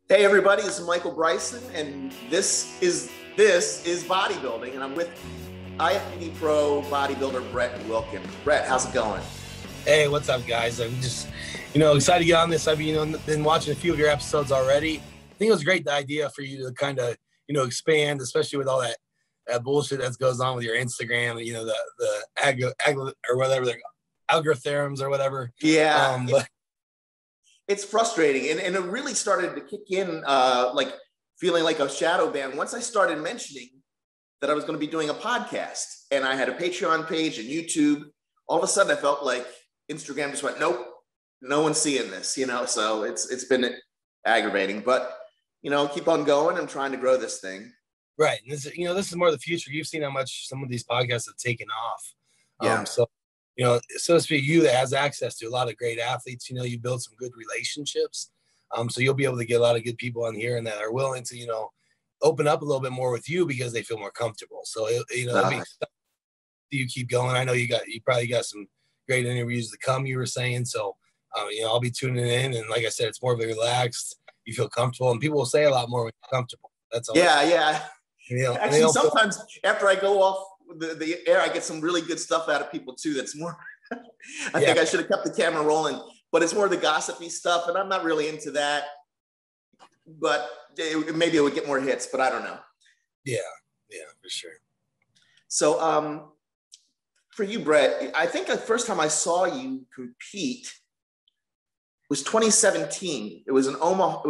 Hey everybody, this is Michael Bryson, and this is bodybuilding, and I'm with IFBB Pro bodybuilder Brett Wilkin. Brett, how's it going? Hey, what's up, guys? I'm just, excited to get on this. I've been watching a few of your episodes already. I think it was a great idea for you to kind of, expand, especially with all that bullshit that goes on with your Instagram, the or whatever, the algorithms or whatever. Yeah. But it's frustrating, and it really started to kick in, like feeling like a shadow ban once I started mentioning that I was going to be doing a podcast, and I had a Patreon page and YouTube. All of a sudden, I felt like Instagram just went, nope, no one's seeing this, So it's been aggravating, but keep on going. I'm trying to grow this thing. Right, and this is more the future. You've seen how much some of these podcasts have taken off. Yeah. So to speak, you that has access to a lot of great athletes, you build some good relationships. So you'll be able to get a lot of good people on here and that are willing to, open up a little bit more with you because they feel more comfortable. So, you keep going. I know you probably got some great interviews to come, you were saying. So, I'll be tuning in. And like I said, it's more of a relaxed, you feel comfortable, and people will say a lot more when you're comfortable. That's all. Yeah. Actually, sometimes after I go off the air, I get some really good stuff out of people too. That's more, I think I should have kept the camera rolling, but it's more the gossipy stuff. And I'm not really into that, but maybe it would get more hits, but I don't know. Yeah, for sure. So for you, Brett, I think the first time I saw you compete was 2017. It was in Omaha.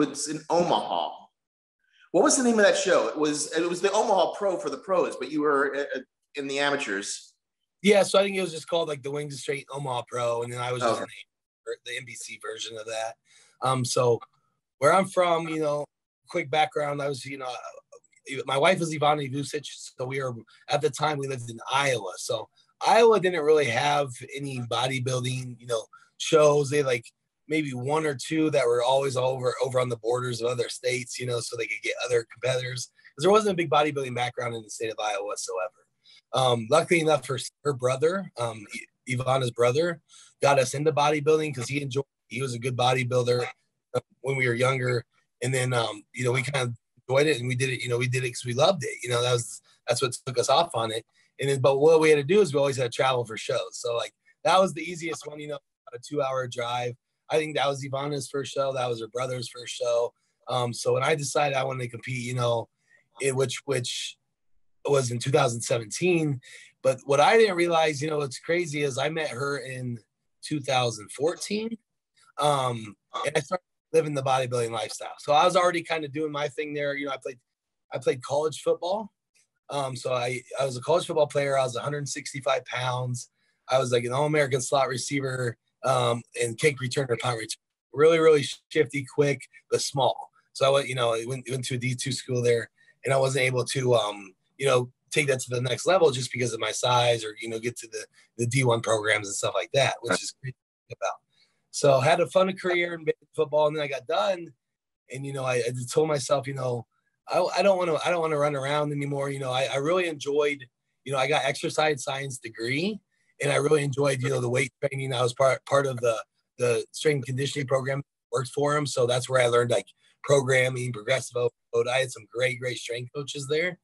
What was the name of that show? It was the Omaha Pro for the pros, but you were in the amateurs. Yeah, so I think it was just called like the Wings Straight Omaha Pro, and then I was just in the NBC version of that. So where I'm from, quick background, I was, my wife is Ivana, so at the time we lived in Iowa. So Iowa didn't really have any bodybuilding, shows. They like maybe one or two that were always over on the borders of other states, so they could get other competitors. Because there wasn't a big bodybuilding background in the state of Iowa whatsoever. Luckily enough, her brother, Ivana's brother, got us into bodybuilding because he was a good bodybuilder when we were younger. And then, we kind of enjoyed it, and we did it because we loved it. That's what took us off on it. And then, but what we had to do is we always had to travel for shows. So like that was the easiest one, about a 2-hour drive. I think that was Ivana's first show. That was her brother's first show. So when I decided I wanted to compete, which was in 2017. But what I didn't realize, what's crazy is I met her in 2014. And I started living the bodybuilding lifestyle. So I was already kind of doing my thing there. I played college football. So I was a college football player. I was 165 pounds. I was like an All-American slot receiver. And kick returner, punt return, really, really shifty, quick, but small. So I went to a D2 school there, and I wasn't able to, take that to the next level just because of my size, or get to the D1 programs and stuff like that, which is great about. So I had a fun career in football, and then I got done, and I told myself, I don't want to run around anymore. I really enjoyed, I got exercise science degree. And I really enjoyed, the weight training. I was part of the strength and conditioning program, worked for him. So that's where I learned like programming, progressive overload. I had some great strength coaches there.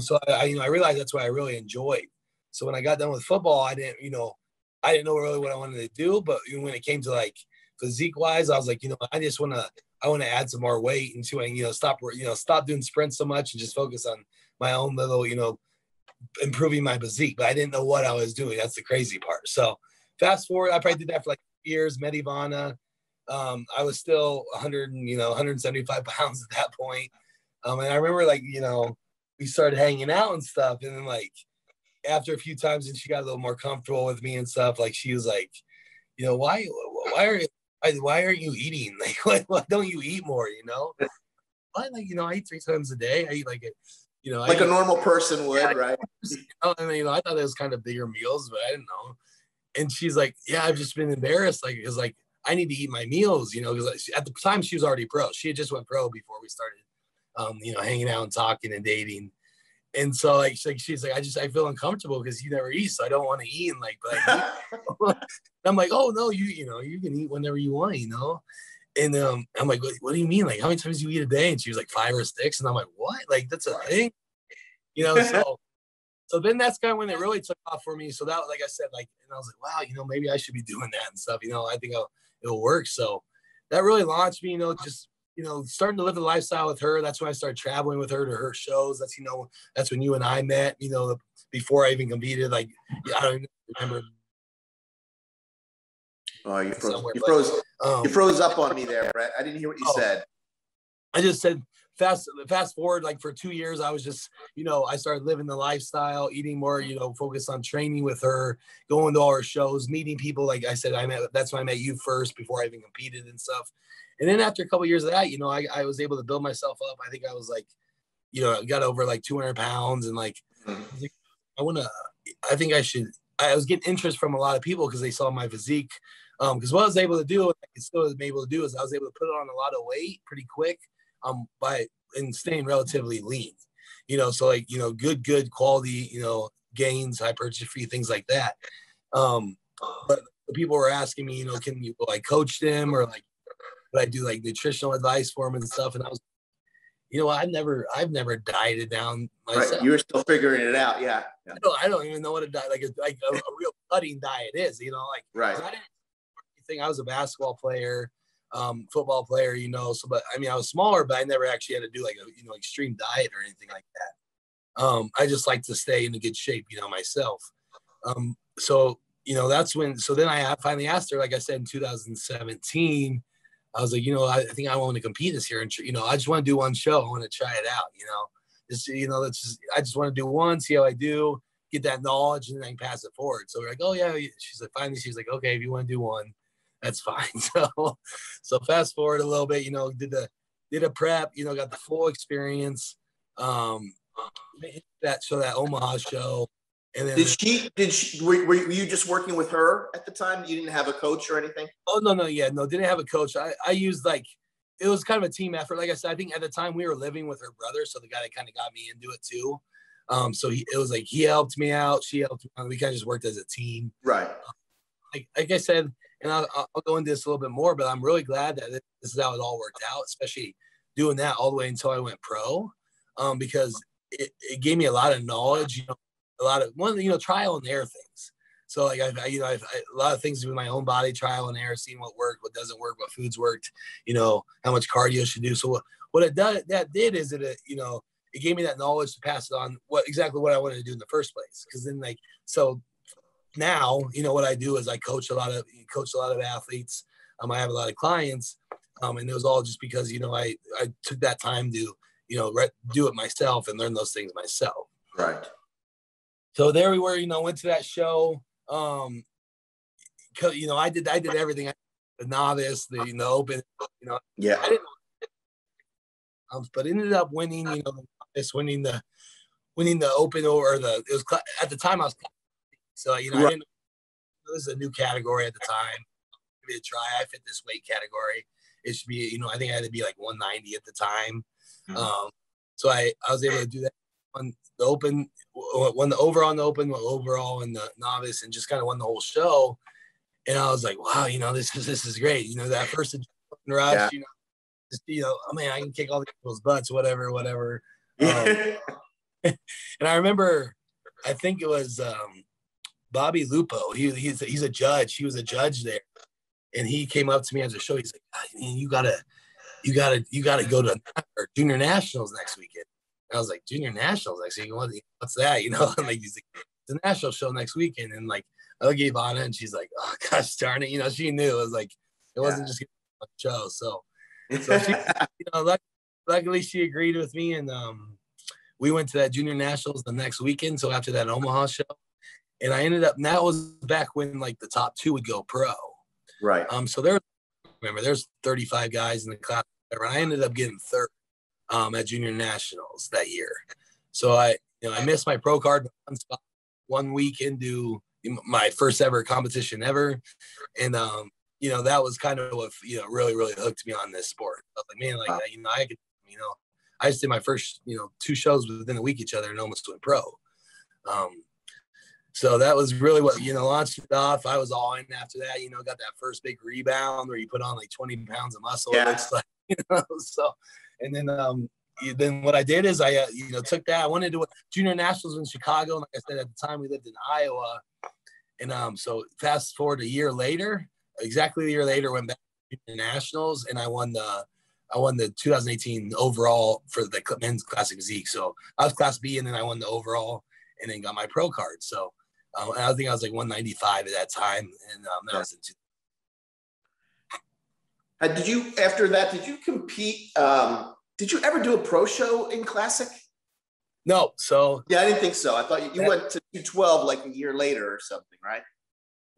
So I realized that's what I really enjoyed. So when I got done with football, I didn't know really what I wanted to do. But when it came to like physique wise, I was like, I want to add some more weight and stop doing sprints so much and just focus on my own little, improving my physique, but I didn't know what I was doing. That's the crazy part. So fast forward, I probably did that for like years, met Ivana. I was still 175 pounds at that point. And I remember we started hanging out and stuff. And then like after a few times, and she got a little more comfortable with me and stuff, like she was like, why aren't you eating? Like, why don't you eat more? I eat 3 times a day. I eat like it. Like a normal person would, right? I thought it was kind of bigger meals, but I didn't know. And she's like, yeah, I've just been embarrassed. Like, it's like, I need to eat my meals, because at the time she was already pro. She had just went pro before we started, hanging out and talking and dating. And so like, she's like, I feel uncomfortable because you never eat. So I don't want to eat. And like, I'm like, oh no, you can eat whenever you want, And I'm like, what do you mean? Like, how many times do you eat a day? And she was like 5 or 6. And I'm like, what? Like, that's a thing, you know? So then that's kind of when it really took off for me. So that, like I said, like, and I was like, wow, you know, maybe I should be doing that and stuff. You know, I think it'll work. So that really launched me, you know, just, you know, starting to live the lifestyle with her. That's when I started traveling with her to her shows. That's, you know, that's when you and I met, you know, before I even competed. Like, I don't even remember. Oh, you froze up on me there, Brett. I didn't hear what you said. I just said fast forward, like for 2 years, I was just, you know, I started living the lifestyle, eating more, you know, focused on training with her, going to all her shows, meeting people. Like I said, that's when I met you first before I even competed and stuff. And then after a couple of years of that, you know, I was able to build myself up. I think I was like, you know, I got over like 200 pounds and like, I was getting interest from a lot of people because they saw my physique. Because what I was able to do, I still was able to do, is I was able to put on a lot of weight pretty quick, and staying relatively lean, you know, so like, you know, good quality, you know, gains, hypertrophy, things like that. But people were asking me, you know, can you like coach them, or like, would I do like nutritional advice for them and stuff? And I was, you know, I've never dieted down myself. Right. You were still figuring it out. Yeah. I don't even know what a diet, like a real cutting diet is, you know, like, right. I was a basketball player, football player, you know, so, but I mean, I was smaller, but I never actually had to do like a, you know, extreme diet or anything like that. I just like to stay in a good shape, you know, myself. So, you know, so then I finally asked her, like I said, in 2017, I was like, you know, I think I want to compete this year. And, you know, I just want to do one show. I want to try it out, you know, just, you know, I just want to do one, see how I do, get that knowledge, and then pass it forward. So we're like, oh yeah. She's like, finally, she's like, okay, if you want to do one, that's fine. So fast forward a little bit, you know, did a prep, you know, got the full experience. That Omaha show. And then were you just working with her at the time? You didn't have a coach or anything? Oh, no. Yeah, no, didn't have a coach. I used like, it was kind of a team effort. Like I said, I think at the time we were living with her brother. So the guy that kind of got me into it too. So it was like, he helped me out. She helped me out. We kind of just worked as a team. Right. Like I said, and I'll go into this a little bit more, but I'm really glad that this is how it all worked out, especially doing that all the way until I went pro, because it gave me a lot of knowledge, you know, a lot of trial and error things. So like I've a lot of things with my own body, trial and error, seeing what worked, what doesn't work, what foods worked, you know, how much cardio should do. So what it did is it gave me that knowledge to pass it on exactly what I wanted to do in the first place. Because then so now, you know, what I do is I coach a lot of athletes. I have a lot of clients, and it was all just because, you know, I took that time to, you know, do it myself and learn those things myself. Right. So there we were, you know, went to that show. You know, I did everything. The novice, the open, you know. Yeah. I didn't know, but ended up winning, you know, winning the open, at the time I was, so, you know, right. I didn't know, this is a new category at the time. Give it a try. I fit this weight category. It should be, you know, I think I had to be like 190 at the time. Mm-hmm. So I was able to do that on the open, won the overall in the open, overall in the novice, and just kind of won the whole show. And I was like, wow, you know, this is great. You know, that first rush, yeah. You know, just, you know, oh man, I can kick all these people's butts, whatever. And I remember, I think it was Bobby Lupo. He's a judge. He was a judge there, and he came up to me after the show. He's like, you gotta go to junior nationals next weekend. And I was like, junior nationals next weekend? What's that? You know, and like, he's like, it's a national show next weekend. And like, I look at Ivana, and she's like, oh gosh darn it, you know, she knew it was like, it wasn't just a show. So she, you know, luckily she agreed with me, and we went to that junior nationals the next weekend. So after that Omaha show, and I ended up, and that was back when like the top 2 would go pro. Right. So there's 35 guys in the class, and I ended up getting third at junior nationals that year. So I missed my pro card one week into my first ever competition ever. And, you know, that was kind of what, you know, really, really hooked me on this sport. I was like, man, like, wow. You know, I could, you know, I just did my first, you know, 2 shows within a week each other and almost went pro. So that was really what, launched it off. I was all in after that, got that first big rebound where you put on like 20 pounds of muscle. Yeah. It looks like, so, and then what I did is I, took that. I wanted to do junior nationals in Chicago. And like I said, at the time we lived in Iowa. And so fast forward a year later, exactly a year later, went back to junior nationals and I won the 2018 overall for the men's classic physique. So I was class B and then I won the overall and then got my pro card. So I think I was like 195 at that time. And that was in did you, after that, did you compete? Did you ever do a pro show in classic? No. So yeah, I didn't think so. I thought you went to 212 like a year later or something, right?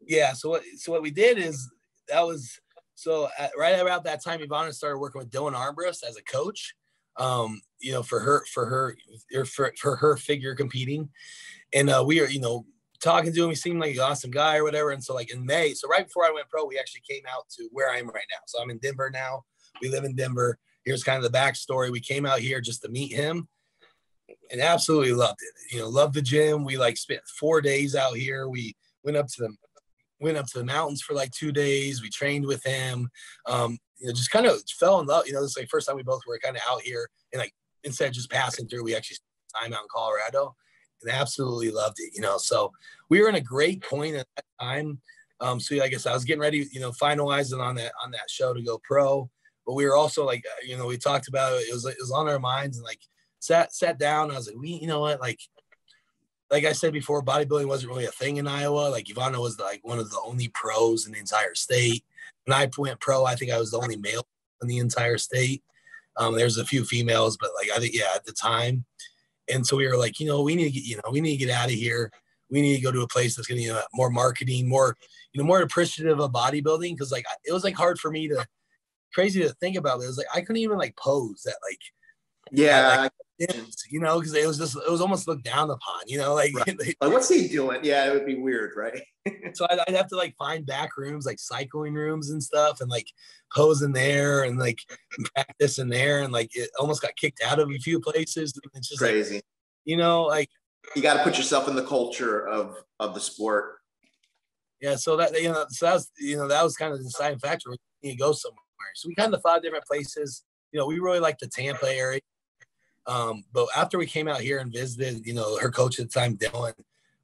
Yeah. So what we did is right about that time, Ivana started working with Dylan Armbrust as a coach, for her figure competing. And we are, talking to him. He seemed like an awesome guy or whatever. And so like in May, so right before I went pro, we actually came out to where I am right now. So I'm in Denver now. We live in Denver. Here's kind of the backstory. We came out here just to meet him and absolutely loved it. Loved the gym. We like spent 4 days out here. We went up to the mountains for like 2 days. We trained with him. Just kind of fell in love. This is like first time we both were kind of out here and like, instead of just passing through, we actually spent time out in Colorado and absolutely loved it, so we were in a great point at that time. So I guess I was getting ready, finalizing on that show to go pro, but we were also like, we talked about it. It was on our minds and like sat down. I was like, you know what? Like I said before, bodybuilding wasn't really a thing in Iowa. Like Ivana was like one of the only pros in the entire state. When I went pro, I think I was the only male in the entire state. There's a few females, but like, I think, yeah, at the time. And so we were like, we need to get out of here. We need to go to a place that's going to, more marketing, more appreciative of bodybuilding. Cause like, it was like hard for me crazy to think about. It was like, I couldn't even like pose at like, yeah, because it was almost looked down upon, like, right. Like what's he doing? Yeah, it would be weird, right? So I'd have to like find back rooms, like cycling rooms and stuff, and like pose in there and like practice in there, and like it almost got kicked out of a few places. It's just crazy, like you got to put yourself in the culture of the sport. Yeah, so that that was kind of the deciding factor. We need to go somewhere, so we kind of thought different places. We really liked the Tampa area. But after we came out here and visited, her coach at the time, Dylan,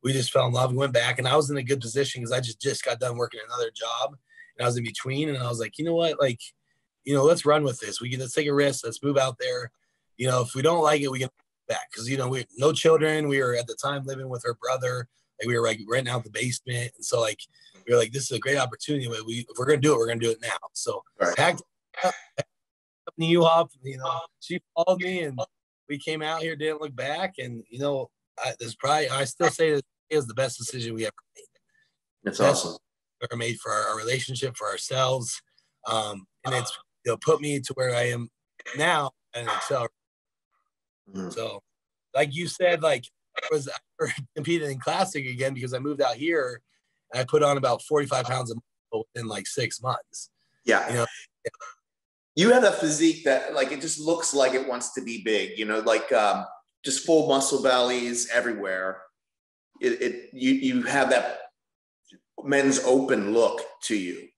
we just fell in love. We went back and I was in a good position because I just got done working another job and I was in between. And I was like, you know what, like, let's run with this. Let's take a risk. Let's move out there. If we don't like it, we can back. Cause we no children. We were at the time living with her brother. Like we were like renting out the basement. And so like, we were like, this is a great opportunity. If we're going to do it, we're going to do it now. So packed up in the U-Haul, she followed me and we came out here, didn't look back. And, I still say that it was the best decision we ever made. That's awesome. Ever made for our relationship, for ourselves. And it's, put me to where I am now and excel. Mm-hmm. So like you said, like I competed in classic again because I moved out here and I put on about 45 pounds of muscle in like 6 months. Yeah. You have a physique that like, it just looks like it wants to be big, like just full muscle bellies everywhere. You have that men's open look to you.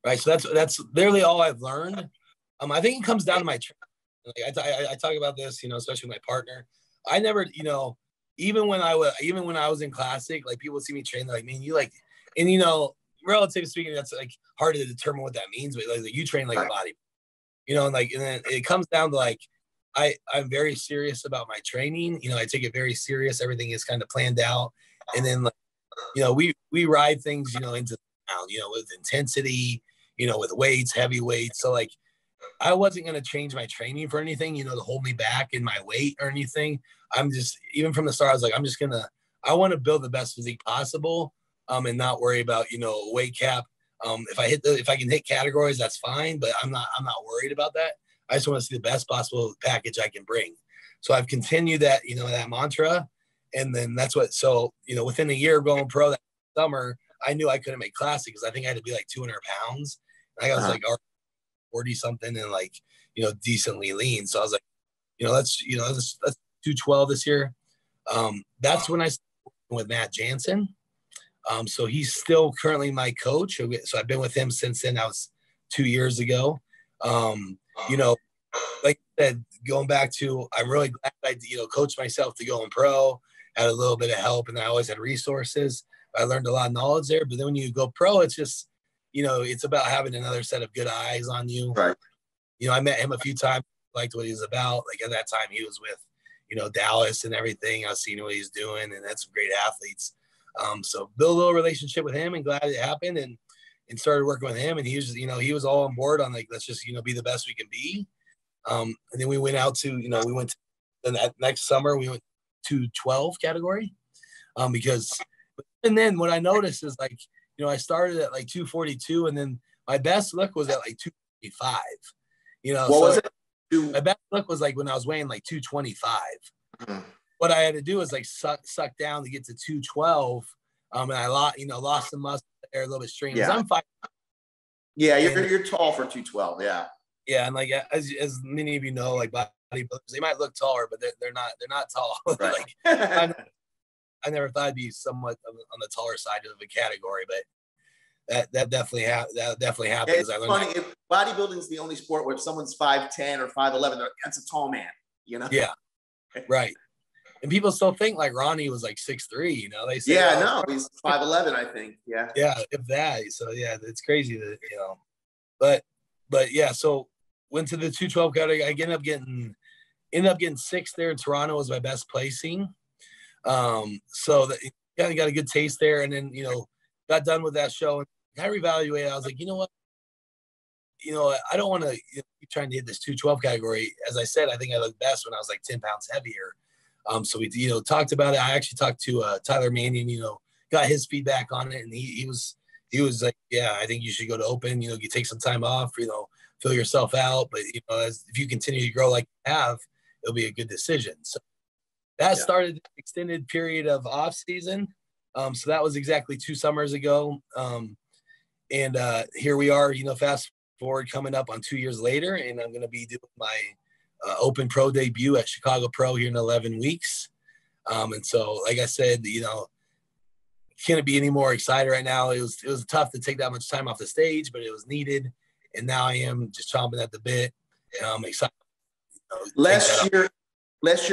Right. So that's literally all I've learned. I think it comes down to my training. Like I talk about this, especially with my partner. I never, even when I was in classic, like people see me train, they're like, man, you like, and relatively speaking, that's like hard to determine what that means, but like you train like a body, and then it comes down to like, I'm very serious about my training. I take it very serious. Everything is kind of planned out. And then like, we ride things, into the ground, with intensity, with weights, heavy weights. So like, I wasn't going to change my training for anything, to hold me back in my weight or anything. I'm just, even from the start, I was like, I want to build the best physique possible. And not worry about, weight cap. If I can hit categories, that's fine, but I'm not worried about that. I just want to see the best possible package I can bring. So I've continued that, that mantra. And then that's so within a year of going pro that summer, I knew I couldn't make classic because I think I had to be like 200 pounds. And I was like 40 something and like, decently lean. So I was like, let's 212 this year. That's when I with Matt Jansen. So he's still currently my coach. So I've been with him since then. That was 2 years ago. You know, like I said, going back to, I'm really glad I, coached myself to go in pro, had a little bit of help, and I always had resources. I learned a lot of knowledge there. But then when you go pro, it's just, it's about having another set of good eyes on you. Right. I met him a few times, liked what he was about. Like at that time, he was with, Dallas and everything. I was seeing what he's doing, and that's some great athletes. So build a little relationship with him, and glad it happened, and started working with him. And he was, he was all on board on like, let's just, be the best we can be. And then we went out to, we went to that next summer, we went to 12 category. Because, and then what I noticed is like, I started at like 242, and then my best look was at like 225. What was it? My best look was like when I was weighing like 225. Mm-hmm. What I had to do was like suck down to get to 212. And I lost some muscle there, a little bit strained. Yeah. I'm fine. Yeah, you're tall for 212. Yeah. Yeah, and like as many of you know, like bodybuilders, they might look taller, but they're not tall. Right. Like, I never thought I'd be somewhat on the taller side of a category, but that definitely happened. Yeah, it's funny. If bodybuilding is the only sport where if someone's 5'10" or 5'11", that's a tall man. Yeah, right. And people still think like Ronnie was like 6'3", they say. Yeah, no, he's 5'11", I think. Yeah. Yeah, if that. So yeah, it's crazy that, but yeah, so went to the 212 category. I ended up getting sixth there in Toronto, was my best placing. So that got a good taste there, and then, got done with that show and I reevaluated. I was like, you know what? I don't want to keep trying to hit this 212 category. As I said, I think I looked best when I was like 10 pounds heavier. So we, talked about it. I actually talked to Tyler Mannion, got his feedback on it. And he was like, yeah, I think you should go to Open, you take some time off, fill yourself out. But, if you continue to grow like you have, it'll be a good decision. So that started an extended period of off season. So that was exactly 2 summers ago. And here we are, fast forward coming up on 2 years later, and I'm going to be doing my Open Pro debut at Chicago Pro here in 11 weeks. And so, like I said, can't be any more excited right now. It was tough to take that much time off the stage, but it was needed. And now I am just chomping at the bit. And I'm excited. Last year with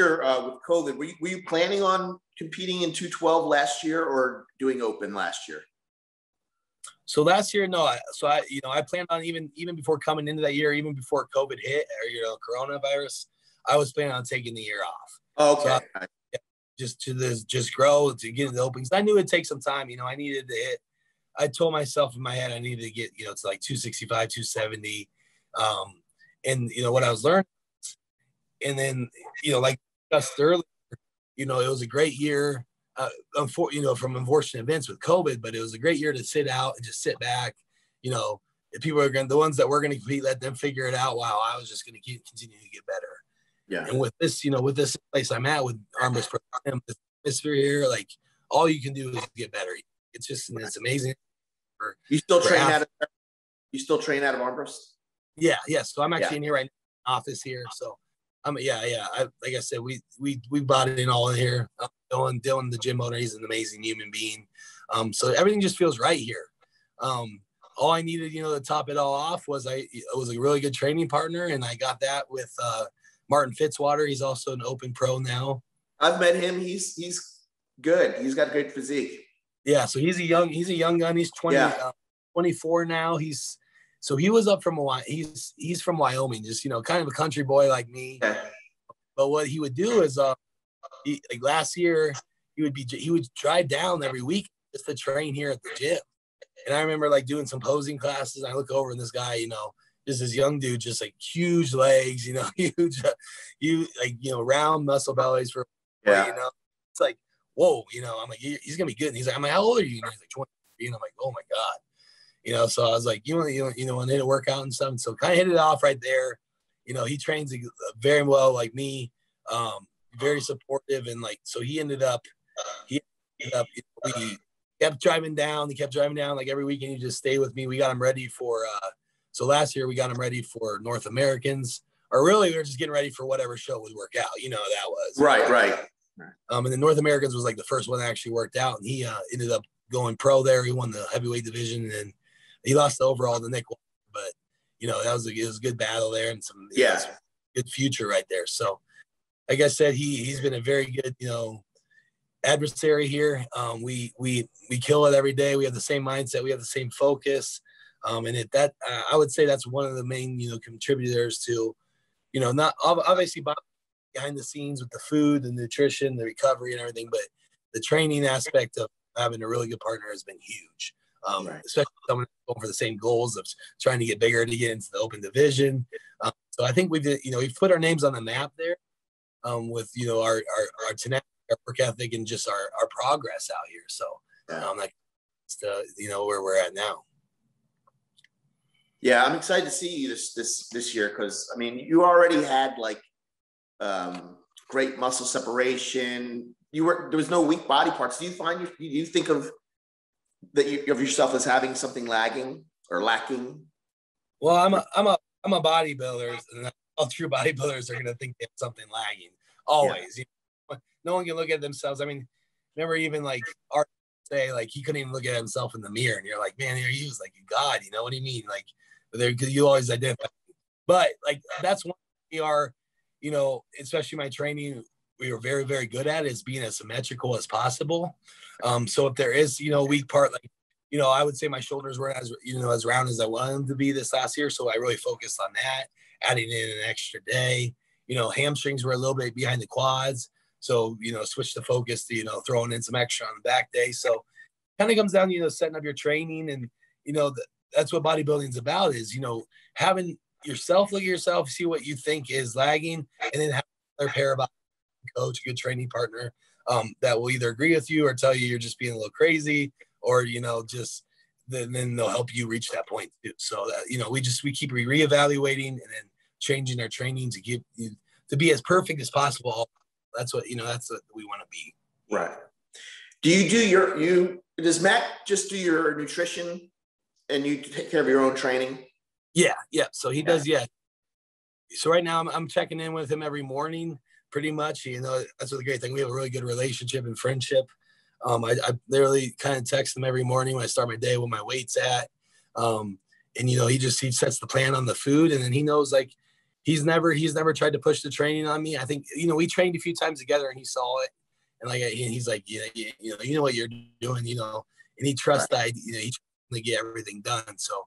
COVID, were you planning on competing in 212 last year or doing Open last year? So last year, no. I planned on even before coming into that year, even before COVID hit or coronavirus, I was planning on taking the year off. Okay. So just grow to get into the Opens. I knew it'd take some time. I needed to hit. I told myself in my head I needed to get to like 265, 270. And what I was learning, and then like discussed earlier, it was a great year. From unfortunate events with COVID, but it was a great year to sit out and just sit back. If people are the ones that were going to compete, let them figure it out. Wow, I was just going to continue to get better. Yeah. And with this, with this place I'm at with Armbrust Pro, this atmosphere here, like all you can do is get better. It's amazing. You still train out of Armbrust? Yeah. So I'm actually in here right now, office here. So like I said, we brought it in all in here. Dylan, the gym owner, he's an amazing human being. So everything just feels right here. All I needed, to top it all off was a really good training partner, and I got that with Martin Fitzwater. He's also an Open Pro now. I've met him. He's good. He's got great physique. Yeah, so he's a young gun. He's 24 now. He was up from he's from Wyoming, just kind of a country boy like me. Okay. But what he would do is like last year he would drive down every week just to train here at the gym. And I remember like doing some posing classes, and I look over and this guy, just this young dude, just like huge legs, huge, round muscle bellies for it's like, whoa, I'm like, he's gonna be good. And he's like, I'm like, how old are you? And he's like 23. And I'm like, oh my God. So I was like, you want to hit a workout and stuff. And so kind of hit it off right there. He trains very well like me, very supportive. And like, so he ended up, we kept driving down. He kept driving down like every weekend. He just stayed with me. We got him ready for, so last year we got him ready for North Americans, or really we were just getting ready for whatever show would work out. That was. Right. And then North Americans was like the first one that actually worked out, and he ended up going pro there. He won the heavyweight division, and he lost the overall to Nick, but you know, it was a good battle there, and some good future right there. So like I said, he's been a very good, you know, adversary here. We kill it every day. We have the same mindset. We have the same focus. And I would say that's one of the main, you know, contributors to, you know, not obviously behind the scenes with the food, the nutrition, the recovery and everything, but the training aspect of having a really good partner has been huge. Especially someone going for the same goals of trying to get bigger, to get into the open division. So I think we've put our names on the map there, with, you know, our tenacity, our work ethic, and just our progress out here. So you know, where we're at now. Yeah, I'm excited to see you this year, because I mean, you already had like great muscle separation. There was no weak body parts. Do you think of yourself as having something lagging or lacking? Well, I'm a bodybuilder, and all true bodybuilders are going to think they have something lagging always. Yeah. You know? No one can look at themselves. I mean, remember even like Art say, like, he couldn't even look at himself in the mirror, and you're like, man, he was like a god. You know what I mean? Like, because you always identify. But like, that's one we are, you know, especially my training, we were very, very good at, is being as symmetrical as possible. So if there is, you know, a weak part, like, you know, I would say my shoulders weren't as round as I wanted them to be this last year. So I really focused on that, adding in an extra day. You know, hamstrings were a little bit behind the quads. So, you know, switch the focus to, you know, throwing in some extra on the back day. So kind of comes down to, you know, setting up your training. And, you know, that's what bodybuilding is about, is, you know, having yourself look at yourself, see what you think is lagging, and then have another pair of coach, a good training partner, that will either agree with you or tell you you're just being a little crazy, or, you know, just then they'll help you reach that point too. So that, you know, we keep reevaluating and then changing our training to be as perfect as possible. That's what, you know, that's what we want to be. Right. Does Matt just do your nutrition and you take care of your own training? Yeah. So he does. Yeah. So right now I'm checking in with him every morning, pretty much. You know, that's the great thing. We have a really good relationship and friendship. I literally kind of text him every morning when I start my day, what my weight's at. And, you know, he sets the plan on the food, and then he knows, like, he's never tried to push the training on me. I think, you know, we trained a few times together and he saw it, and like, he's like, you know what you're doing, you know, and he trusts that, you know, he tries to get everything done. So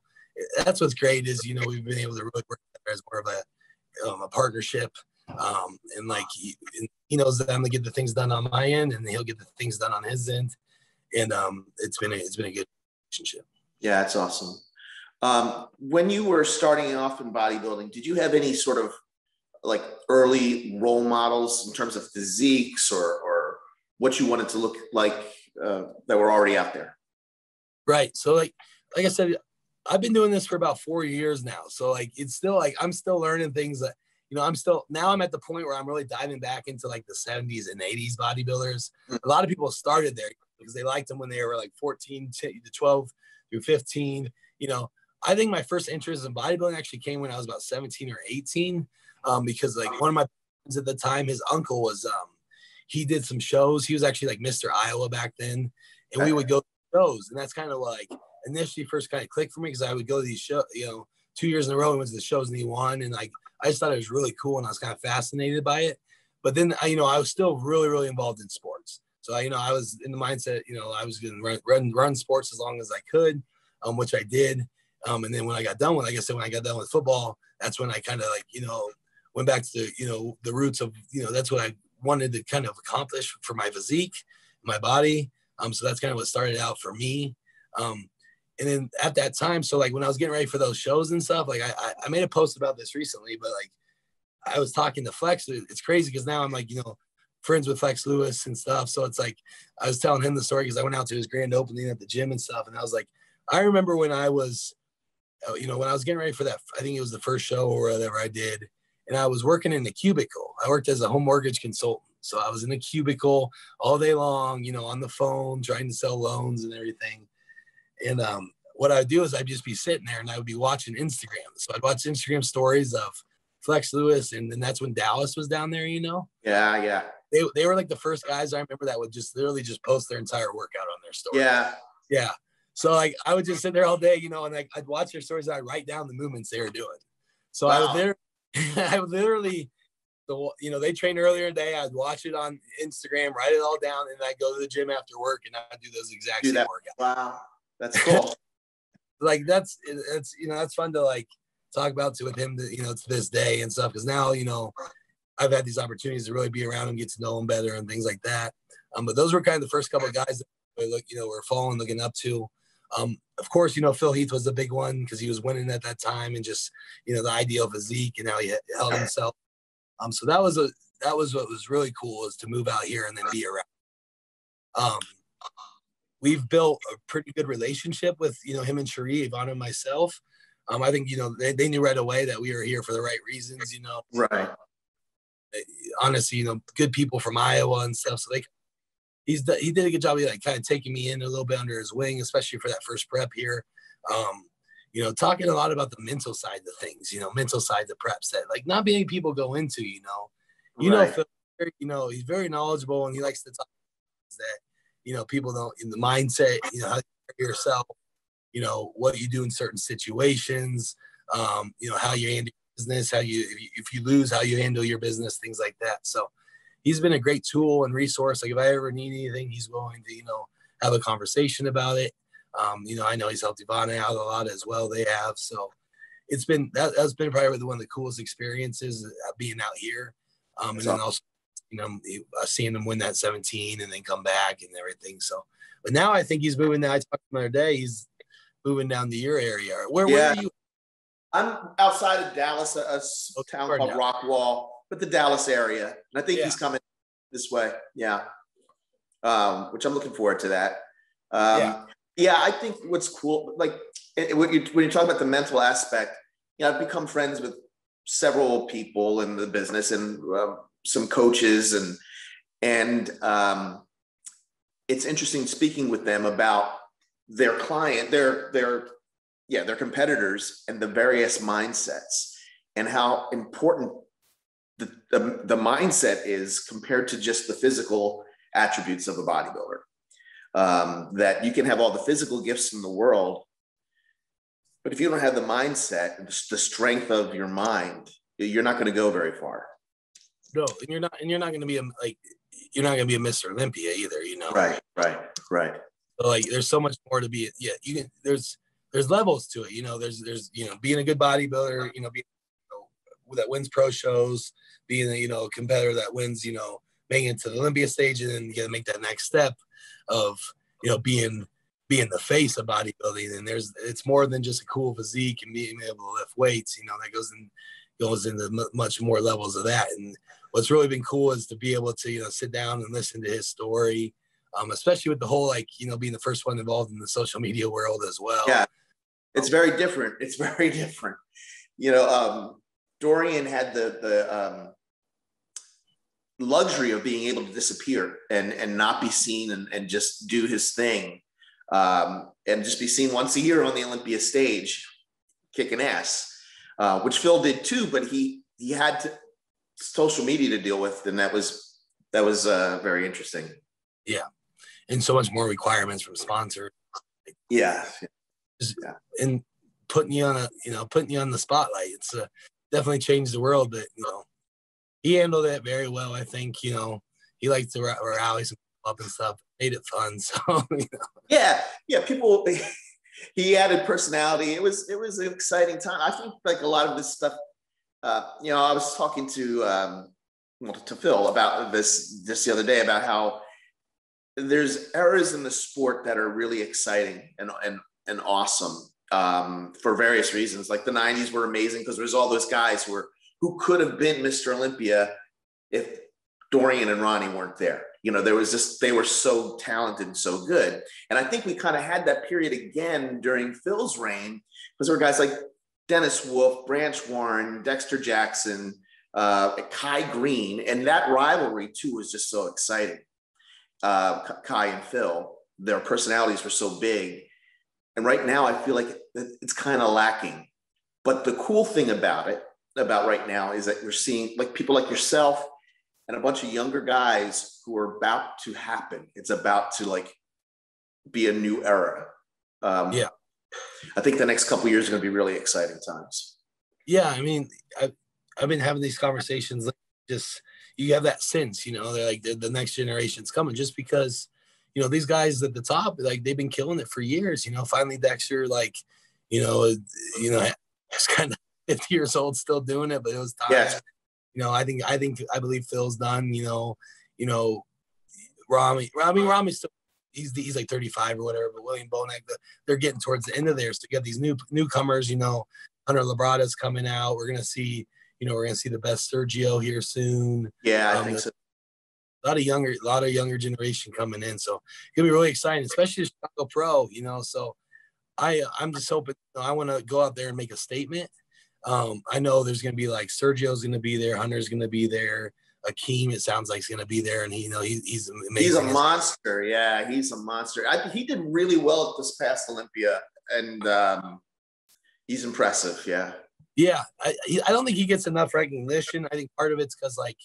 that's what's great, is, you know, we've been able to really work together as more of a partnership. And like, he knows that I'm gonna get the things done on my end, and he'll get the things done on his end. And it's been a good relationship. Yeah, that's awesome. When you were starting off in bodybuilding, did you have any sort of like early role models in terms of physiques or what you wanted to look like that were already out there? Right. So like I said, I've been doing this for about 4 years now. So like, it's still like, I'm still learning things that, you know, I'm at the point where I'm really diving back into like the 70s and 80s bodybuilders. A lot of people started there because they liked them when they were like 14 to 12 through 15. You know, I think my first interest in bodybuilding actually came when I was about 17 or 18, because like one of my friends at the time, his uncle was, he did some shows. He was actually like Mr. Iowa back then. And we would go to shows. And that's kind of like initially first kind of clicked for me, because I would go to these shows, you know, 2 years in a row, he went to the shows and he won. And like, I just thought it was really cool, and I was kind of fascinated by it. But then, you know, I was still really, really involved in sports. So, you know, I was in the mindset, you know, I was going to run sports as long as I could, which I did. And then when I got done with football, that's when I kind of like, you know, went back to, you know, the roots of, you know, that's what I wanted to kind of accomplish for my physique, my body. So that's kind of what started out for me. And then at that time, so like when I was getting ready for those shows and stuff, like I made a post about this recently, but like I was talking to Flex. It's crazy because now I'm like, you know, friends with Flex Lewis and stuff. So it's like, I was telling him the story because I went out to his grand opening at the gym and stuff. And I was like, I remember when I was, you know, when I was getting ready for that, I think it was the first show or whatever I did. And I was working in the cubicle. I worked as a home mortgage consultant. So I was in a cubicle all day long, you know, on the phone, trying to sell loans and everything. And what I'd do is I'd just be sitting there and I would be watching Instagram. So I'd watch Instagram stories of Flex Lewis. And then that's when Dallas was down there, you know? Yeah. they were like the first guys I remember that would just literally just post their entire workout on their story. Yeah. Yeah. So like I would just sit there all day, you know, and like I'd watch their stories and I'd write down the movements they were doing. So wow. I would literally, you know, they trained earlier in the day. I'd watch it on Instagram, write it all down, and I'd go to the gym after work and I'd do those exact same workouts. Wow. That's cool. Like that's you know, that's fun to like talk about with him, you know, to this day and stuff. Cause now, you know, I've had these opportunities to really be around him, get to know him better and things like that. But those were kind of the first couple of guys that we're following, looking up to. Of course, you know, Phil Heath was the big one because he was winning at that time and just, you know, the ideal physique and how he held himself. So that was what was really cool, is to move out here and then be around. We've built a pretty good relationship with, you know, him and Cherie, Ivana, and myself. I think, you know, they knew right away that we were here for the right reasons, you know. Right. Honestly, you know, good people from Iowa and stuff. So he did a good job of like kind of taking me in a little bit under his wing, especially for that first prep here. You know, talking a lot about the mental side of things, you know, mental side of preps that like not many people go into, you know. You know, Phil, you know, he's very knowledgeable and he likes to talk that, you know, people don't, in the mindset, you know, how you carry yourself, you know, what you do in certain situations, you know, how you handle your business, if you lose, how you handle your business, things like that. So he's been a great tool and resource. Like if I ever need anything, he's willing to, you know, have a conversation about it. You know, I know he's helped Ivana out a lot as well. They have. So it's been, that's been probably one of the coolest experiences being out here. And then also, you know, seeing him win that 17 and then come back and everything. So, but now I think he's moving. I talked to him the other day. He's moving down to your area. Where are you? I'm outside of Dallas, a town called Rockwall, but the Dallas area. And I think he's coming this way. Yeah. Which I'm looking forward to that. Yeah, I think what's cool, like when you talk about the mental aspect, you know, I've become friends with several people in the business and some coaches, and it's interesting speaking with them about their client, their competitors, and the various mindsets and how important the mindset is compared to just the physical attributes of a bodybuilder. That you can have all the physical gifts in the world, but if you don't have the mindset, the strength of your mind, you're not going to go very far. No, and you're not going to be you're not going to be a Mr. Olympia either, you know? Right. So like, there's so much more to be. Yeah, you can. There's levels to it, you know. There's you know, being a good bodybuilder, you know, being, you know, that wins pro shows, being a, you know, competitor that wins, you know, making it to the Olympia stage, and then you got to make that next step of, you know, being the face of bodybuilding. And it's more than just a cool physique and being able to lift weights, you know, that goes into much more levels of that. And what's really been cool is to be able to, you know, sit down and listen to his story, especially with the whole, like, you know, being the first one involved in the social media world as well. Yeah, it's very different. It's very different. You know, Dorian had the luxury of being able to disappear and not be seen and just do his thing, and just be seen once a year on the Olympia stage kicking ass, which Phil did too, but he had social media to deal with, and that was very interesting. Yeah, and so much more requirements from sponsors. Yeah. And putting you on the spotlight. It's definitely changed the world, but, you know, he handled it very well. I think, you know, he liked to rally some up and stuff, made it fun. So, you know. Yeah. People, he added personality. It was an exciting time. I think like a lot of this stuff, you know, I was talking to Phil about this the other day, about how there's eras in the sport that are really exciting and awesome, for various reasons. Like the 90s were amazing because there's all those guys who could have been Mr. Olympia if Dorian and Ronnie weren't there. You know, they were so talented and so good. And I think we kind of had that period again during Phil's reign, because there were guys like Dennis Wolf, Branch Warren, Dexter Jackson, Kai Green, and that rivalry too was just so exciting. Kai and Phil, their personalities were so big. And right now I feel like it's kind of lacking. But the cool thing about right now is that you're seeing like people like yourself and a bunch of younger guys who are about to happen. It's about to like be a new era. Yeah. I think the next couple of years are going to be really exciting times. Yeah. I mean, I've been having these conversations, like, just, you have that sense, you know, they're like the next generation's coming, just because, you know, these guys at the top, like, they've been killing it for years, you know. Finally Dexter, like, you know, it's kind of 50 years old, still doing it, but it was time. Yes. You know, I believe Phil's done, you know, Rami's still, he's like 35 or whatever, but William Bonac, they're getting towards the end of theirs. To get these newcomers, you know, Hunter Labrada's coming out. We're gonna see the best Sergio here soon. Yeah, I think so. A lot of younger generation coming in, so it's gonna be really exciting, especially the Chicago Pro. You know, so I'm just hoping, you know, I want to go out there and make a statement. I know there's gonna be like Sergio's gonna be there, Hunter's gonna be there, Akeem, it sounds like he's gonna be there, and he's amazing. He's a monster. Yeah, he's a monster. He did really well at this past Olympia, and he's impressive. Yeah. Yeah, I don't think he gets enough recognition. I think part of it's because, like,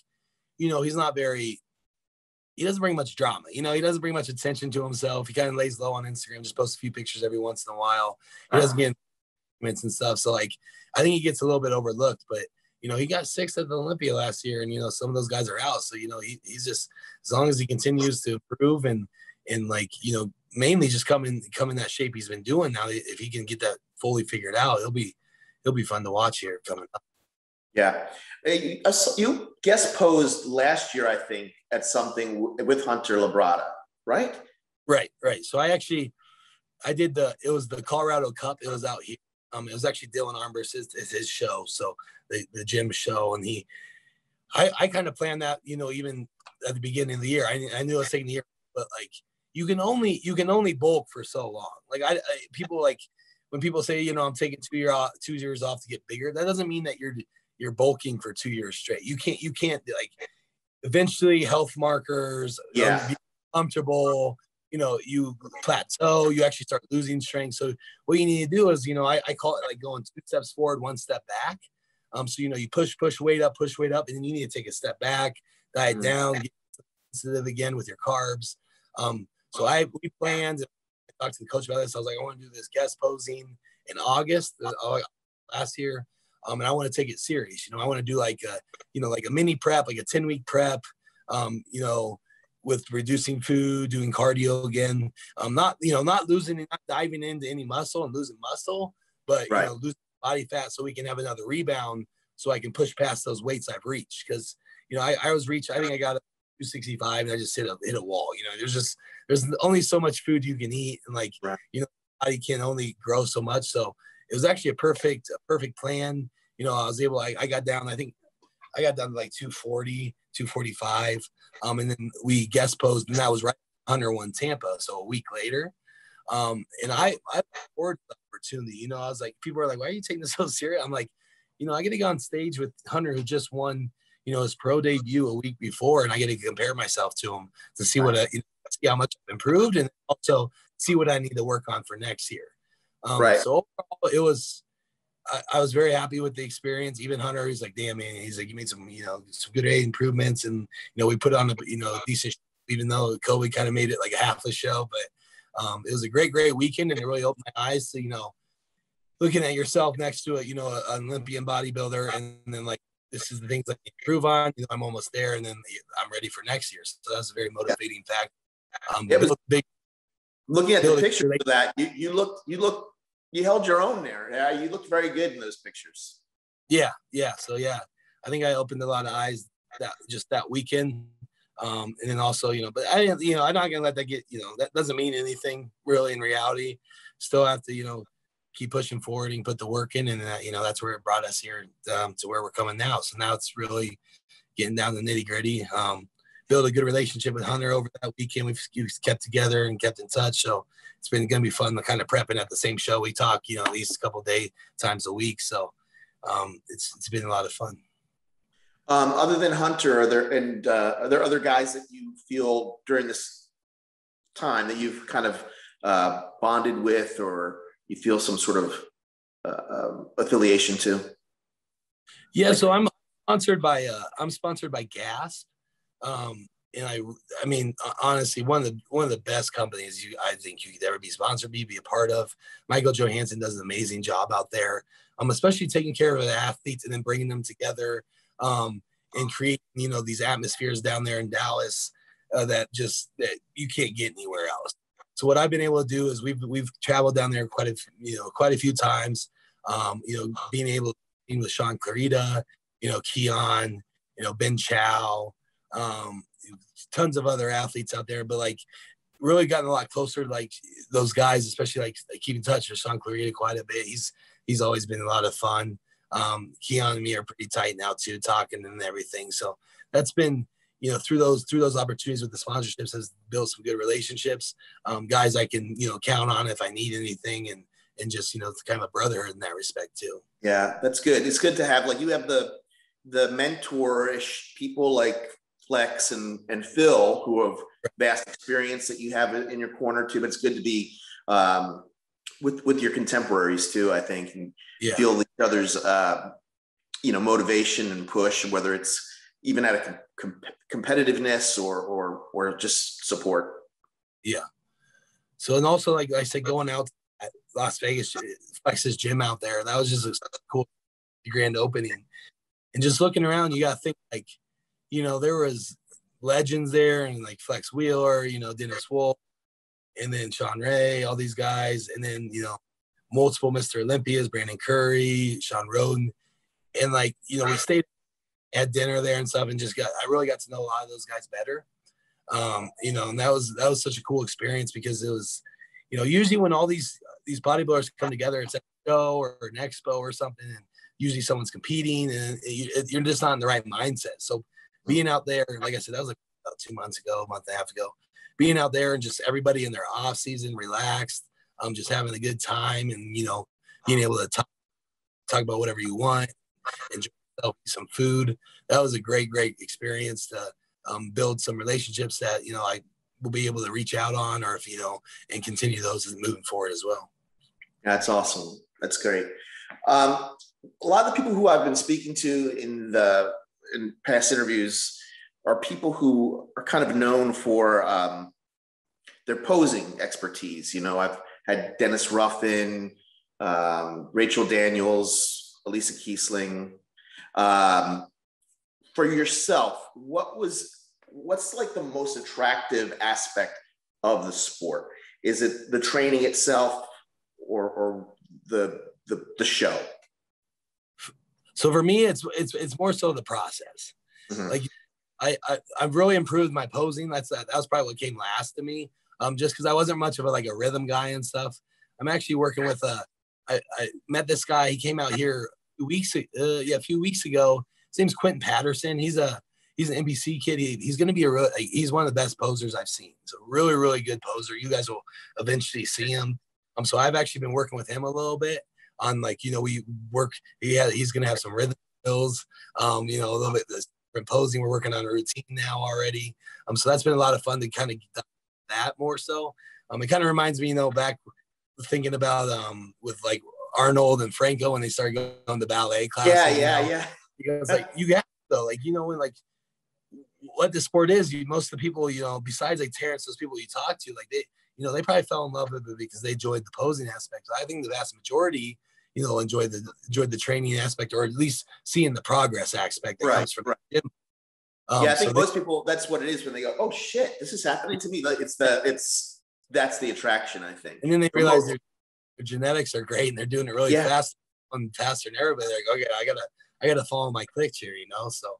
you know, he doesn't bring much drama. You know, he doesn't bring much attention to himself. He kind of lays low on Instagram, just posts a few pictures every once in a while. He doesn't get comments and stuff. So, like, I think he gets a little bit overlooked. But, you know, he got 6th at the Olympia last year, and, you know, some of those guys are out. So, you know, he's just, as long as he continues to improve and like, you know, mainly just come in that shape he's been doing now, if he can get that fully figured out, he'll be fun to watch here coming up. Yeah. You guest posed last year, I think, at something with Hunter Labrada, right? Right. So it was the Colorado Cup. It was out here. It was actually Dylan Armbruster, his show. So the gym show. And I kind of planned that, you know, even at the beginning of the year. I knew I was taking the year, but like, you can only bulk for so long. Like people, like, when people say, you know, I'm taking 2 years off to get bigger, that doesn't mean that you're bulking for 2 years straight. You can't like, eventually health markers, be comfortable, you know, you plateau, you actually start losing strength. So what you need to do is, you know, I call it like going 2 steps forward, 1 step back. So, you know, you push weight up, and then you need to take a step back, diet down, get sensitive again with your carbs. So we planned, I talked to the coach about this. I was like, I want to do this guest posing in August last year. And I want to take it serious. You know, I want to do like a mini prep, like a 10-week prep, you know, with reducing food, doing cardio again. Not diving into any muscle and losing muscle, but, you know, losing body fat so we can have another rebound so I can push past those weights I've reached. Cause, you know, I think I got 265 and I just hit a wall. You know, there's only so much food you can eat, and like, you know, body can only grow so much. So it was actually a perfect plan. You know, I got down to like 240, 245. And then we guest posed, and that was right under one Tampa. So a week later. And I look forward to the opportunity. You know, I was like, people are like, why are you taking this so serious? I'm like, you know, I get to go on stage with Hunter, who just won, you know, his pro debut a week before, and I get to compare myself to him to see see how much I've improved, and also see what I need to work on for next year. So overall, it was, I was very happy with the experience. Even Hunter, he's like, damn, man, he's like, you made some, you know, some good improvements, and, you know, we put on a, you know, decent show, even though COVID kind of made it like a half a show, but it was a great weekend, and it really opened my eyes to, you know, looking at yourself next to an Olympian bodybuilder, and then like, this is the things I can improve on. You know, I'm almost there, and then I'm ready for next year. So that's a very motivating fact. Looking at the picture of that, you held your own there. Yeah, you looked very good in those pictures. Yeah. So yeah, I think I opened a lot of eyes that weekend. And then also, you know, but I'm not gonna let that get, you know, that doesn't mean anything really in reality. Still have to, you know, keep pushing forward and put the work in, and you know, that's where it brought us here to where we're coming now. So now it's really getting down to the nitty gritty. Build a good relationship with Hunter over that weekend. We've kept together and kept in touch. So it's been going to be fun, the kind of prepping at the same show. We talk, you know, at least a couple of times a week. So it's been a lot of fun. Other than Hunter, are there other guys that you feel during this time that you've kind of bonded with, or you feel some sort of affiliation to? Yeah, so I'm sponsored by GASP. And I mean, honestly, one of the best companies I think you could ever be sponsored, be a part of. Michael Johansson does an amazing job out there, especially taking care of the athletes and then bringing them together, and creating, these atmospheres down there in Dallas that you can't get anywhere else. So what I've been able to do is we've traveled down there quite a few times. Being able to be with Sean Clarita, Keon, Ben Chow, tons of other athletes out there, but like really gotten a lot closer to like those guys, especially like keep in touch with Sean Clarita quite a bit. He's always been a lot of fun. Keon and me are pretty tight now too, talking and everything. So that's been, through those opportunities with the sponsorships has built some good relationships. Guys I can, count on if I need anything, and just, it's kind of a brotherhood in that respect too. Yeah, that's good. It's good to have, like, you have the mentor-ish people like Flex and Phil, who have vast experience that you have in your corner too. But it's good to be with your contemporaries too, I think, and feel each other's motivation and push, whether it's even at a competitiveness or just support. Yeah. So, and also, like I said, going out at Las Vegas, Flex's gym out there, that was just a cool grand opening. And just looking around, you got to think, like, there was legends there, and like Flex Wheeler, Dennis Wolf, and then Sean Ray, all these guys. And then, multiple Mr. Olympias, Brandon Curry, Sean Roden. And like, we stayed at dinner there and stuff, and I really got to know a lot of those guys better. And that was such a cool experience, because it was, usually when all these bodybuilders come together, it's a show or an expo or something, and usually someone's competing, and you're just not in the right mindset. So being out there, like I said, that was like about 2 months ago, a month and a half ago, being out there and just everybody in their off season, relaxed, just having a good time, and, being able to talk about whatever you want, enjoy yourself, some food. That was a great experience to build some relationships that, I will be able to reach out on, or if, and continue those moving forward as well. That's awesome. That's great. A lot of the people who I've been speaking to in past interviews are people who are kind of known for their posing expertise. I've had Dennis Ruffin, Rachel Daniels, Elisa Kiesling. For yourself, what's like the most attractive aspect of the sport? Is it the training itself, or the show? So for me, it's more so the process. Mm-hmm. Like I've really improved my posing. That was probably what came last to me. Just because I wasn't much of a rhythm guy and stuff. I'm actually working with I met this guy. He came out here a few weeks ago. His name's Quentin Patterson. He's an NBC kid. He's going to be he's one of the best posers I've seen. He's a really, really good poser. You guys will eventually see him. So I've actually been working with him a little bit on we work. He's going to have some rhythm skills. A little bit different posing. We're working on a routine now already. So that's been a lot of fun to kind of get that more so. It kind of reminds me, back thinking about with like Arnold and Franco when they started going to ballet classes. Yeah. Because you have to, when what the sport is, most of the people, besides like Terrence, those people you talk to, they probably fell in love with it because they enjoyed the posing aspect. I think the vast majority, enjoyed the training aspect, or at least seeing the progress aspect that comes from the gym. I think most people, that's what it is when they go, oh shit, this is happening to me. Like that's the attraction, I think. And then they realize their genetics are great and they're doing it really fast and faster than everybody. They're like, okay, I gotta follow my clicks here, So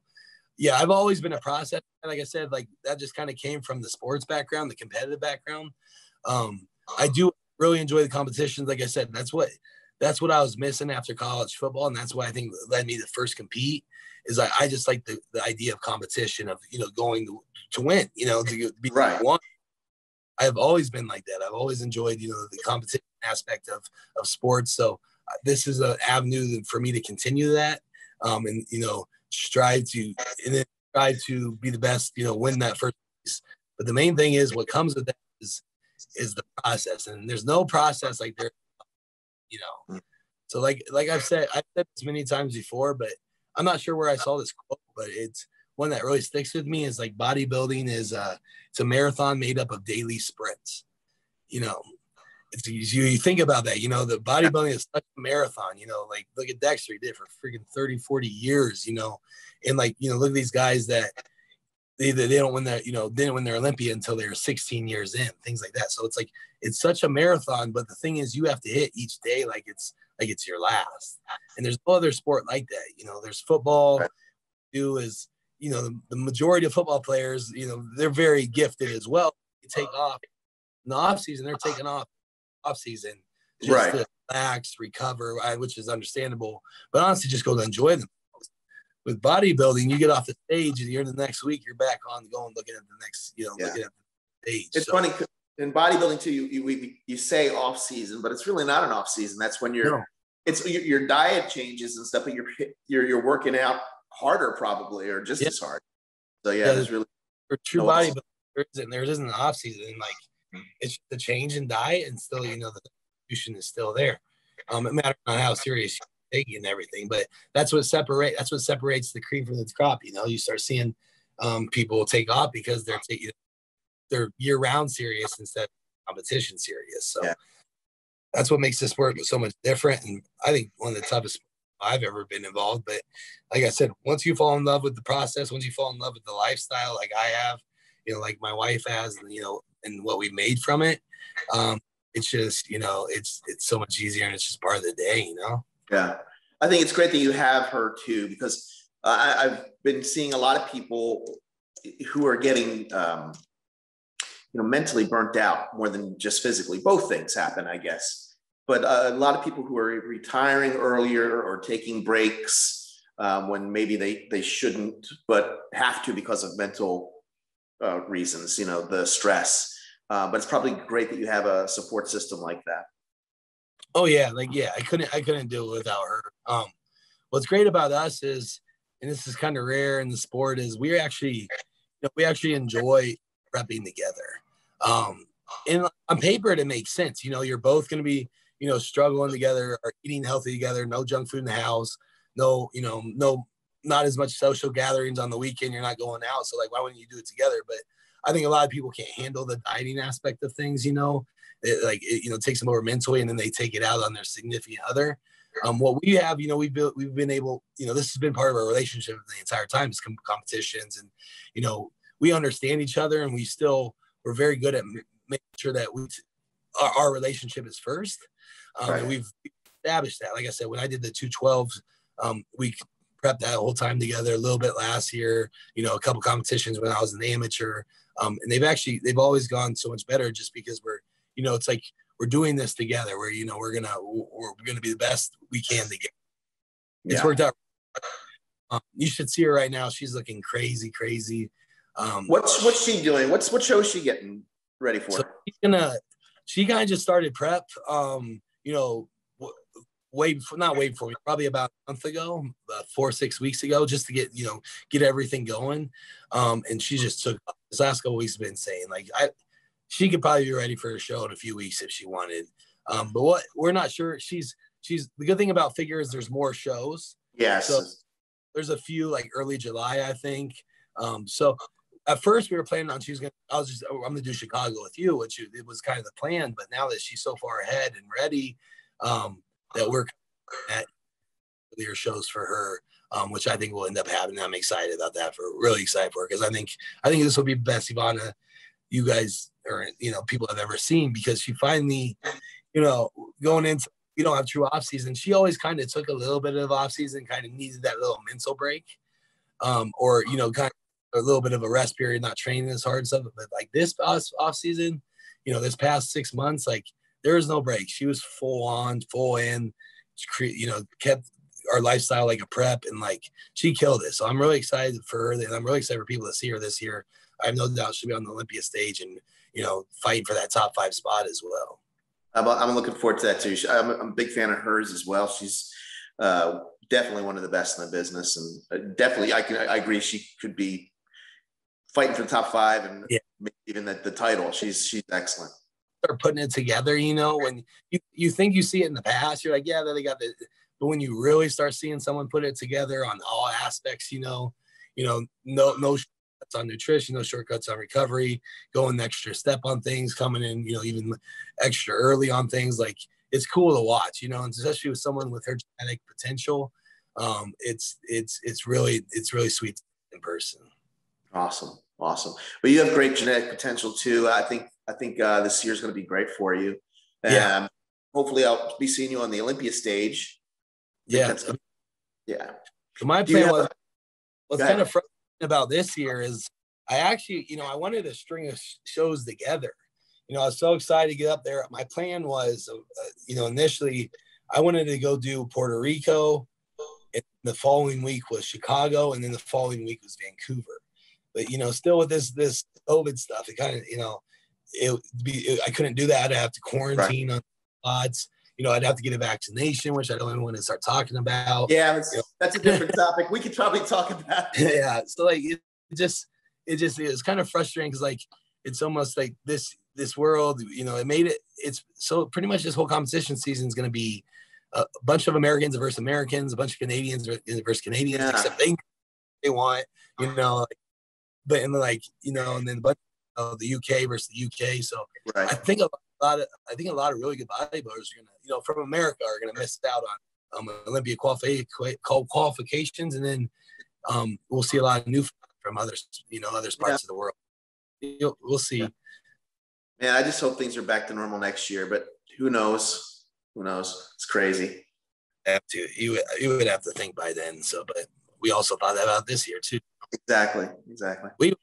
yeah, I've always been a process. Like I said, that just kind of came from the sports background, the competitive background. I do really enjoy the competitions. Like I said, that's what I was missing after college football. And that's why I think led me to first compete is I just like the idea of competition, of, going to win, to be one. I've always been like that. I've always enjoyed, the competition aspect of sports. So this is an avenue for me to continue that. And, strive to be the best, win that first piece. But the main thing is what comes with that is the process. And there's no process like there, So like I've said this many times before, but I'm not sure where I saw this quote, but it's one that really sticks with me is like bodybuilding is it's a marathon made up of daily sprints. You know, it's you think about that, you know, the bodybuilding is such a marathon, you know, like look at Dexter, he did it for freaking 30, 40 years, you know, and like, you know, look at these guys that they don't win that, you know, didn't win their Olympia until they were 16 years in, things like that. So it's like, it's such a marathon, but the thing is you have to hit each day like it's your last. And there's no other sport like that. You know, there's football, right. You know, the majority of football players, you know, they're very gifted as well. They take off in the off season, they're taking off season just to relax, recover, which is understandable, but honestly just go to enjoy them. With bodybuilding, you get off the stage and you're the next week, you're back on going, looking at the next, you know, looking at the stage. It's funny in bodybuilding too, you say off season, but it's really not an off season. That's when it's your diet changes and stuff, but you're working out harder probably, or just as hard. So there's really for true bodybuilding, there isn't an off season. Like it's the change in diet, and still, you know, the distribution is still there. It matters on how serious you're taking and everything, but that's what separates the cream from the crop. You know, you start seeing people take off because they're year-round serious instead of competition serious. So that's what makes this sport so much different, and I think one of the toughest I've ever been involved. But like I said, once you fall in love with the process, once you fall in love with the lifestyle, like I have, you know, like my wife has, and, you know, and what we made from it, it's just, you know, it's so much easier, and it's just part of the day, you know? Yeah. I think it's great that you have her too, because I've been seeing a lot of people who are getting, you know, mentally burnt out more than just physically. Both things happen, I guess. But a lot of people who are retiring earlier or taking breaks when maybe they shouldn't, but have to because of mental reasons, you know, the stress. But it's probably great that you have a support system like that. Oh yeah, I couldn't do it without her. What's great about us is, and this is kind of rare in the sport, is we actually enjoy prepping together. And on paper it makes sense. You know, you're both going to be, you know, struggling together or eating healthy together, no junk food in the house, no, not as much social gatherings on the weekend. You're not going out. So like, why wouldn't you do it together? But I think a lot of people can't handle the dieting aspect of things, you know, it takes them over mentally, and then they take it out on their significant other. What we have, you know, we've been able, you know, this has been part of our relationship the entire time, is competitions, and, you know, we understand each other, and we're very good at making sure that our relationship is first. And we've established that. Like I said, when I did the 212s, we prepped that whole time together, a little bit last year, you know, a couple competitions when I was an amateur. And they've always gone so much better, just because we're, you know, it's like we're doing this together. We're, you know, we're gonna be the best we can together. It's worked out. You should see her right now. She's looking crazy. What's she doing? What show is she getting ready for? So she kind of just started prep. You know, not way before me, probably about a month ago, 4 or 6 weeks ago, just to get everything going. And she just took this last couple weeks, been saying like she could probably be ready for a show in a few weeks if she wanted. But we're not sure. She's the good thing about figure is there's more shows. Yes. So there's a few like early July, I think. So at first we were planning on I'm gonna do Chicago with you, which it was kind of the plan. But now that she's so far ahead and ready, that we're at earlier shows for her, which I think will end up happening. I'm excited about that. Really excited for her, because I think this will be the best Ivana you guys or, you know, people have ever seen, because she finally, you know, going into, we don't have true off season. She always kind of took a little bit of off season, kind of needed that little mental break, or, you know, kind of a little bit of a rest period, not training as hard and stuff. But like this off season, you know, this past 6 months, like there was no break. She was full in, you know, kept our lifestyle like a prep, and like she killed it. So I'm really excited for her, and I'm really excited for people to see her this year. I have no doubt she'll be on the Olympia stage and, you know, fighting for that top 5 spot as well. I'm looking forward to that too. I'm a big fan of hers as well. She's definitely one of the best in the business, and definitely I agree she could be fighting for the top 5 and maybe even the title. She's excellent. Start putting it together, you know, when you think you see it in the past, you're like, yeah, they got the, but when you really start seeing someone put it together on all aspects, you know, no shortcuts on nutrition, no shortcuts on recovery, going the extra step on things, coming in, even extra early on things. Like, it's cool to watch, and especially with someone with her genetic potential. It's really sweet in person. Awesome. But you have great genetic potential too. I think this year is going to be great for you. Yeah. Hopefully I'll be seeing you on the Olympia stage. Yeah. Yeah. So my plan what's kind of frustrating about this year is I actually, I wanted a string of shows together. I was so excited to get up there. My plan was, initially I wanted to go do Puerto Rico, and the following week was Chicago, and then the following week was Vancouver. But, still with this COVID stuff, it kind of, I couldn't do that. I'd have to quarantine on spots. I'd have to get a vaccination, which I don't even want to start talking about. Yeah, that's a different topic. We could probably talk about it. Yeah. So like, it was kind of frustrating because like, it's almost like this world, it made it, it's so pretty much this whole competition season is going to be a bunch of Americans versus Americans, a bunch of Canadians versus Canadians, except they want, but and like, and then a bunch of the UK versus the UK. So I think a lot of really good bodybuilders are gonna, from America are gonna miss out on Olympia qualifications, and then we'll see a lot of new from other parts of the world. We'll see. Yeah. Man, I just hope things are back to normal next year, but who knows? It's crazy. You would have to think by then. So, but we also thought about this year too. Exactly. We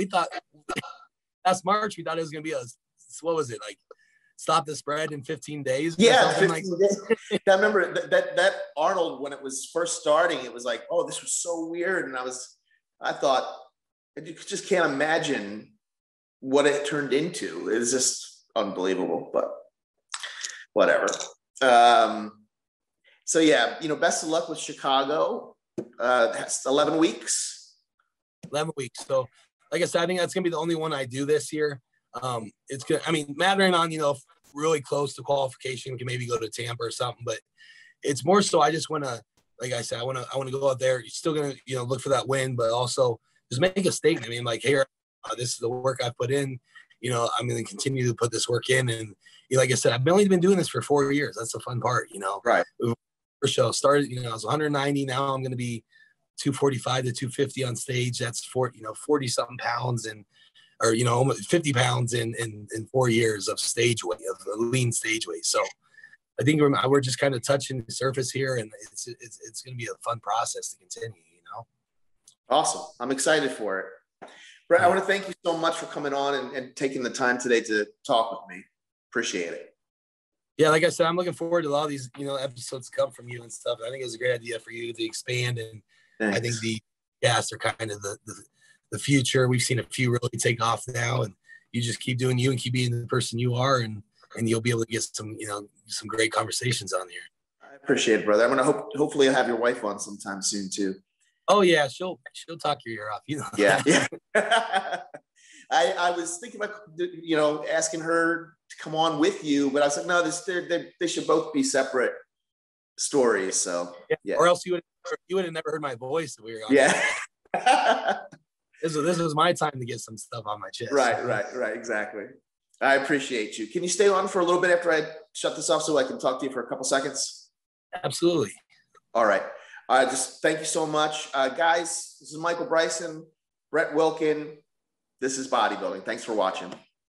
thought last March we thought it was going to be what was it, like stop the spread in 15 days? Yeah, 15 days. I remember that Arnold, when it was first starting, it was like, oh, this was so weird, and I thought you just can't imagine what it turned into. It's just unbelievable, but whatever. So yeah, best of luck with Chicago. That's 11 weeks. 11 weeks. So like I said, I think that's gonna be the only one I do this year. It's good. I mean, mattering on, really close to qualification, we can maybe go to Tampa or something, but it's more so I just want to, like I said, I want to go out there. You're still going to, look for that win, but also just make a statement. I mean, like, here, this is the work I've put in, I'm going to continue to put this work in. And like I said, I've only been doing this for 4 years. That's the fun part, Right. First show started, I was 190. Now I'm going to be 245 to 250 on stage. That's 40 something pounds or almost 50 pounds in 4 years of stage weight, of lean stage weight. So I think we're just kind of touching the surface here, and it's going to be a fun process to continue. Awesome. I'm excited for it. Brett, I want to thank you so much for coming on and taking the time today to talk with me. Appreciate it. Yeah, like I said, I'm looking forward to a lot of these episodes come from you and stuff. I think it was a great idea for you to expand, and thanks. I think the guests are kind of the future. We've seen a few really take off now, and you just keep doing you and keep being the person you are, and you'll be able to get some great conversations on here. I appreciate it, brother. I'm going to hopefully have your wife on sometime soon too. Oh yeah, she'll talk your ear off. Yeah. I was thinking about asking her to come on with you, but I was like, no, they should both be separate stories. So yeah. Or else you would have never heard my voice that we were on. Yeah. This was my time to get some stuff on my chest. Right. Exactly. I appreciate you. Can you stay on for a little bit after I shut this off so I can talk to you for a couple seconds? Absolutely. All right. Just thank you so much. Guys, this is Michael Bryson, Brett Wilkin. This is Bodybuilding. Thanks for watching.